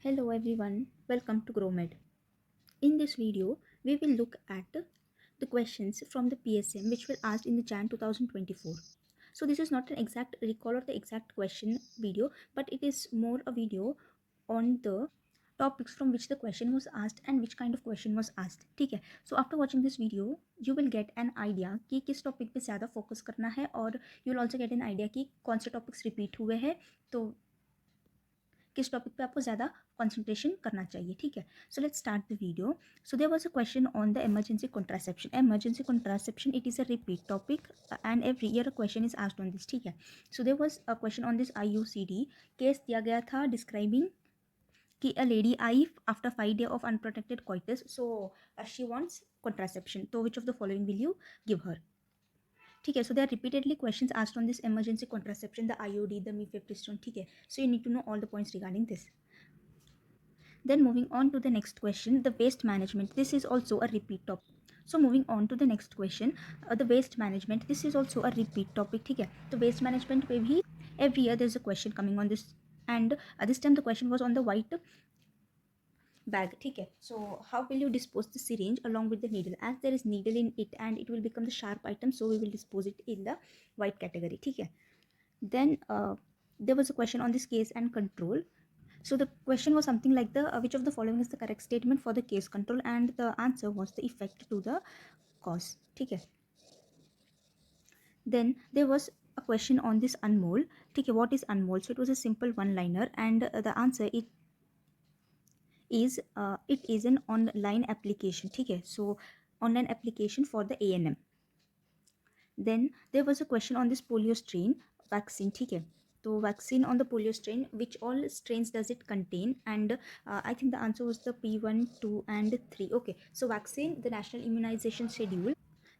Hello everyone, welcome to GrowMed. In this video, we will look at the questions from the PSM which were asked in the Jan 2024. So this is not an exact recall of the exact question video, but it is more a video on the topics from which the question was asked and which kind of question was asked. ठीक है. So after watching this video, you will get an idea कि किस topic पे ज़्यादा focus करना है और you will also get an idea कि कौन से टॉपिक्स रिपीट हुए हैं, तो किस टॉपिक पे आपको ज़्यादा कंसंट्रेशन करना चाहिए. ठीक है. So let's start the video. So there was a question on the emergency contraception. Emergency contraception it is a repeat topic and every year a question is asked on this. ठीक है. So there was a question on this IUCD. Case दिया गया था describing कि a lady I after 5 days of unprotected coitus, so she wants contraception, so which of the following will you give her. ठीक है. So they are repeatedly questions asked on this emergency contraception, the IUD, the mifepristone. ठीक है. So you need to know all the points regarding this. Then moving on to the next question, the waste management. This is also a repeat topic. So moving on to the next question, the waste management. This is also a repeat topic. ठीक है. तो waste management पे भी every year there is a question coming on this, and this time the question was on the white bag. ठीक है. So how will you dispose the syringe along with the needle? As there is needle in it and it will become the sharp item, so we will dispose it in the white category. ठीक है. Then there was a question on this case and control. So the question was something like the which of the following is the correct statement for the case control, and the answer was the effect to the cause. ठीक है. Then there was a question on this unmole. ठीक है. What is unmole? So it was a simple one liner, and the answer it is an online application. ठीक है. So online application for the ANM. Then there was a question on this polio strain vaccine. ठीक है. So vaccine on the polio strain, which all strains does it contain? And I think the answer was the P1, 2 and 3. Okay, so vaccine, the national immunization schedule,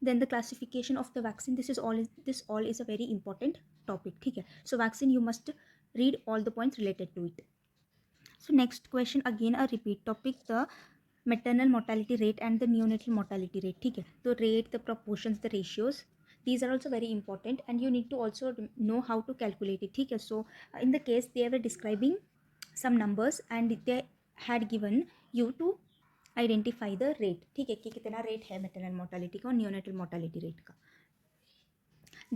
then the classification of the vaccine. This all is a very important topic. ठीक है. So vaccine, you must read all the points related to it. So next question, again a repeat topic, the maternal mortality rate and the neonatal mortality rate. ठीक है. तो rate, the proportions, the ratios, these are also very important, and you need to also know how to calculate it. ठीक है. So in the case they were describing some numbers and they had given you to identify the rate. ठीक है, कि कितना rate है maternal mortality का और neonatal mortality rate का.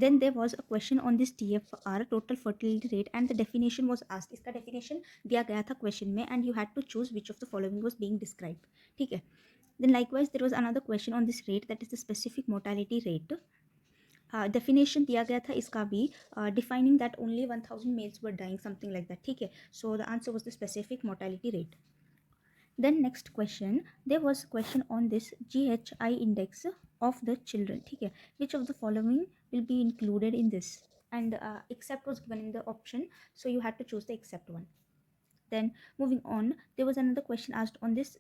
Then there was a question on this TFR, total fertility rate, and the definition was asked. इसका definition दिया गया था question में, and you had to choose which of the following was being described. ठीक है. Then likewise there was another question on this rate, that is the specific mortality rate. Definition दिया गया था इसका भी, defining that only 1000 males were dying, something like that. ठीक है. So the answer was the specific mortality rate. Then next question, there was a question on this GHI index of the children. ठीक है. Which of the following will be included in this? And except was given in the option, so you had to choose the except one. Then moving on, there was another question asked on this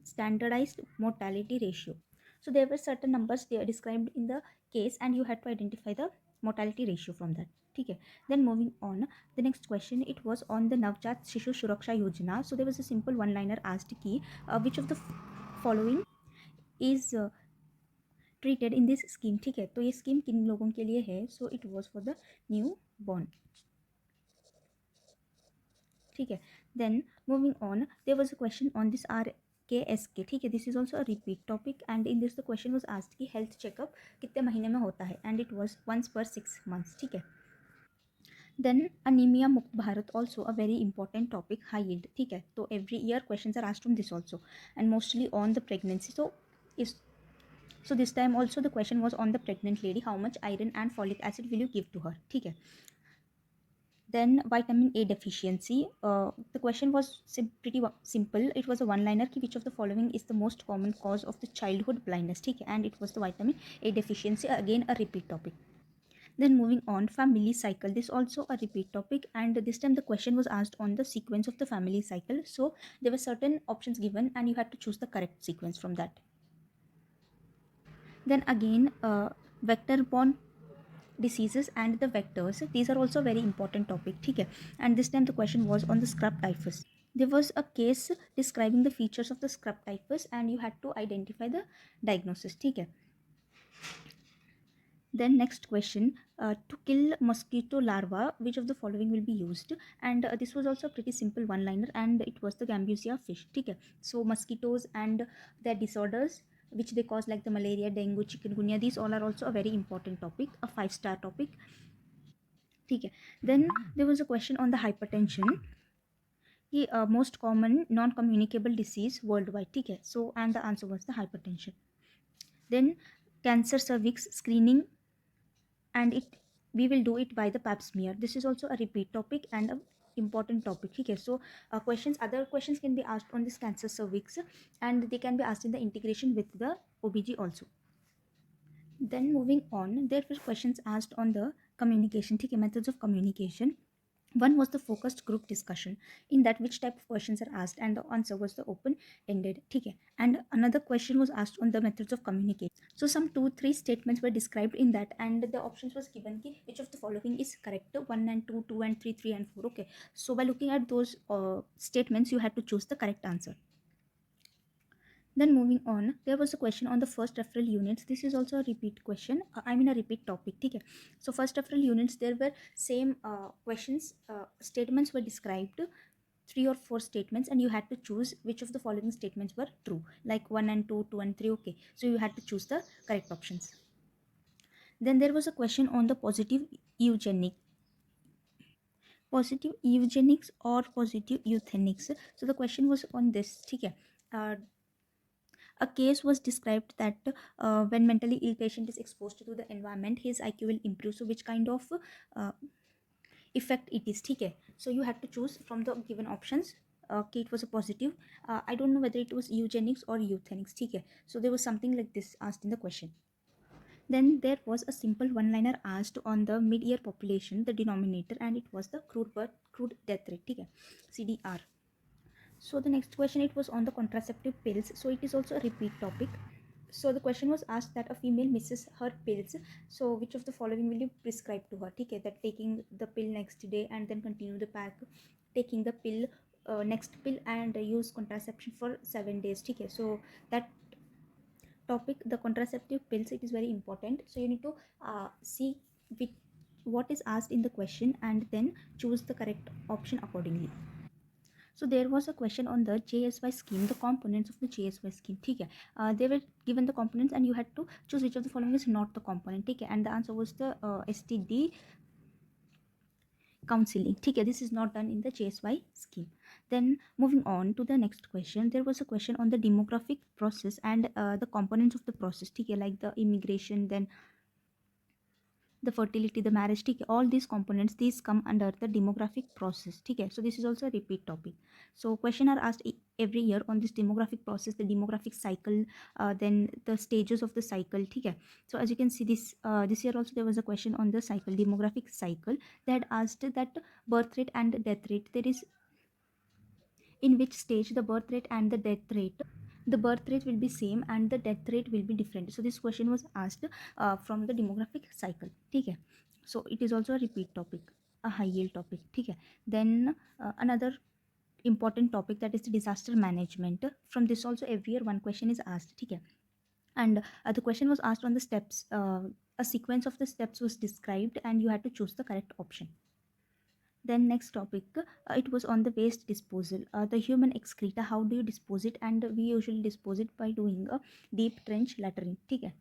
standardized mortality ratio. So there were certain numbers they are described in the case, and you had to identify the mortality ratio from that. ठीक है. Then moving on, the next question, it was on the Navjat Shishu Suraksha Yojana. So there was a simple one liner asked कि which of the following is treated in this scheme. ठीक है. तो ये scheme किन लोगों के लिए है? So it was for the new born. ठीक है. Then moving on, there was a question on this RKSK. ठीक है. This is also a repeat topic, and in this the question was asked कि health checkup कितने महीने में होता है, and it was once per 6 months. ठीक है. Then anemia mukt bharat, also a very important topic, high yield. ठीक है. तो every year questions are asked on this also, and mostly on the pregnancy. So this time also the question was on the pregnant lady, how much iron and folic acid will you give to her. ठीक है. Then vitamin A deficiency. The question was pretty simple. It was a one liner ki which of the following is the most common cause of the childhood blindness. ठीक है. And it was the vitamin A deficiency, again a repeat topic. Then moving on, family cycle. This also a repeat topic, and this time the question was asked on the sequence of the family cycle. So there were certain options given, and you had to choose the correct sequence from that. Then again, vector borne diseases and the vectors. These are also very important topic. ठीक है. And this time the question was on the scrub typhus. There was a case describing the features of the scrub typhus, and you had to identify the diagnosis. ठीक है. Then next question, to kill mosquito larva, which of the following will be used? And this was also a pretty simple one liner, and it was the Gambusia fish. Okay, so mosquitoes and their disorders which they cause, like the malaria, dengue, chikungunya, these all are also a very important topic, a 5-star topic. Okay, then there was a question on the hypertension, the most common non-communicable disease worldwide. Okay, so and the answer was the hypertension. Then cancer cervix screening, and it we will do it by the pap smear. This is also a repeat topic and a important topic. Okay, so questions, other questions can be asked on this cancer cervix, and they can be asked in the integration with the obg also. Then moving on, there were questions asked on the communication, okay, methods of communication. One was the focused group discussion, in that which type of questions are asked, and the answer was the open ended. Okay, and another question was asked on the methods of communication. So some 2 3 statements were described in that, and the options was given ki which of the following is correct, 1 and 2, 2 and 3, 3 and 4. Okay, so by looking at those statements, you had to choose the correct answer. Then moving on, there was a question on the first referral units. This is also a repeat question. I mean a repeat topic. Okay. So first referral units, there were same questions. Statements were described, 3 or 4 statements, and you had to choose which of the following statements were true. Like 1 and 2, 2 and 3. Okay. So you had to choose the correct options. Then there was a question on the positive eugenics or positive euthenics. So the question was on this. Okay. A case was described that when mentally ill patient is exposed to the environment, his IQ will improve. So which kind of uh, effect it is? Okay, so you had to choose from the given options. Okay, it was a positive. I don't know whether it was eugenics or euthenics. Okay, so there was something like this asked in the question. Then there was a simple one liner asked on the mid-year population, the denominator, and it was the crude death rate. Okay, CDR. So the next question, it was on the contraceptive pills. So it is also a repeat topic. So the question was asked that a female misses her pills, so which of the following will you prescribe to her? Okay, that taking the pill next day and then continue the pack, taking the pill next pill and use contraception for 7 days. Okay, so that topic, the contraceptive pills, it is very important. So you need to see which, what is asked in the question, and then choose the correct option accordingly. So there was a question on the JSY scheme, the components of the JSY scheme. Okay, they were given the components, and you had to choose which of the following is not the component. Okay, and the answer was the STD counseling. Okay, this is not done in the JSY scheme. Then moving on to the next question, there was a question on the demographic process and the components of the process. Okay, like the immigration, then the fertility, the marriage, ठीक है, all these components, these come under the demographic process. ठीक है, so this is also a repeat topic. So question are asked every year on this demographic process, the demographic cycle, then the stages of the cycle. ठीक है, so as you can see, this year also there was a question on the cycle, demographic cycle. They had asked that birth rate and death rate, there is in which stage the birth rate and the birth rate will be same and the death rate will be different. So this question was asked from the demographic cycle. Okay, so it is also a repeat topic, a high yield topic. Okay, then another important topic, that is the disaster management. From this also every year one question is asked. Okay, and the question was asked on the steps, a sequence of the steps was described, and you had to choose the correct option. Then next topic, it was on the waste disposal. The human excreta, how do you dispose it? And we usually dispose it by doing a deep trench latrine. Okay.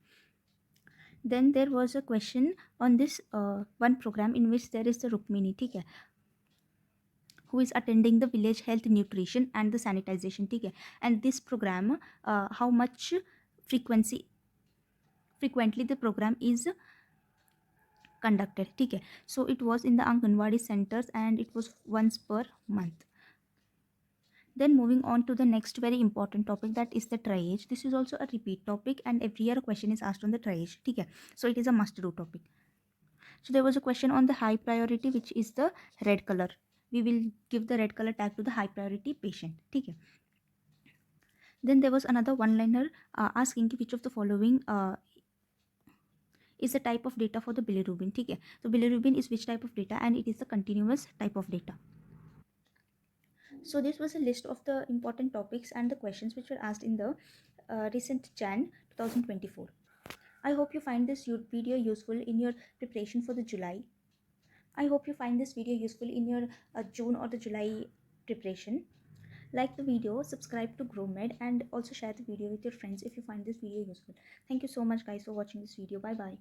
Then there was a question on this one program in which there is the Rukmini, okay, who is attending the village health nutrition and the sanitization. Okay. And this program, how much frequency frequently the program is conducted. Okay, so it was in the Anganwadi centers, and it was once per month. Then moving on to the next very important topic, that is the triage. This is also a repeat topic, and every year a question is asked on the triage. Okay, so it is a must do topic. So there was a question on the high priority, which is the red color. We will give the red color tag to the high priority patient. Okay. Then there was another one liner asking which of the following is the type of data for the bilirubin. Okay, so bilirubin is which type of data, and it is the continuous type of data. So this was a list of the important topics and the questions which were asked in the recent Jan 2024. I hope you find this video useful in your preparation for the July. I hope you find this video useful in your June or the July preparation. Like the video, subscribe to GrowMed, and also share the video with your friends if you find this video useful. Thank you so much guys for watching this video. Bye bye.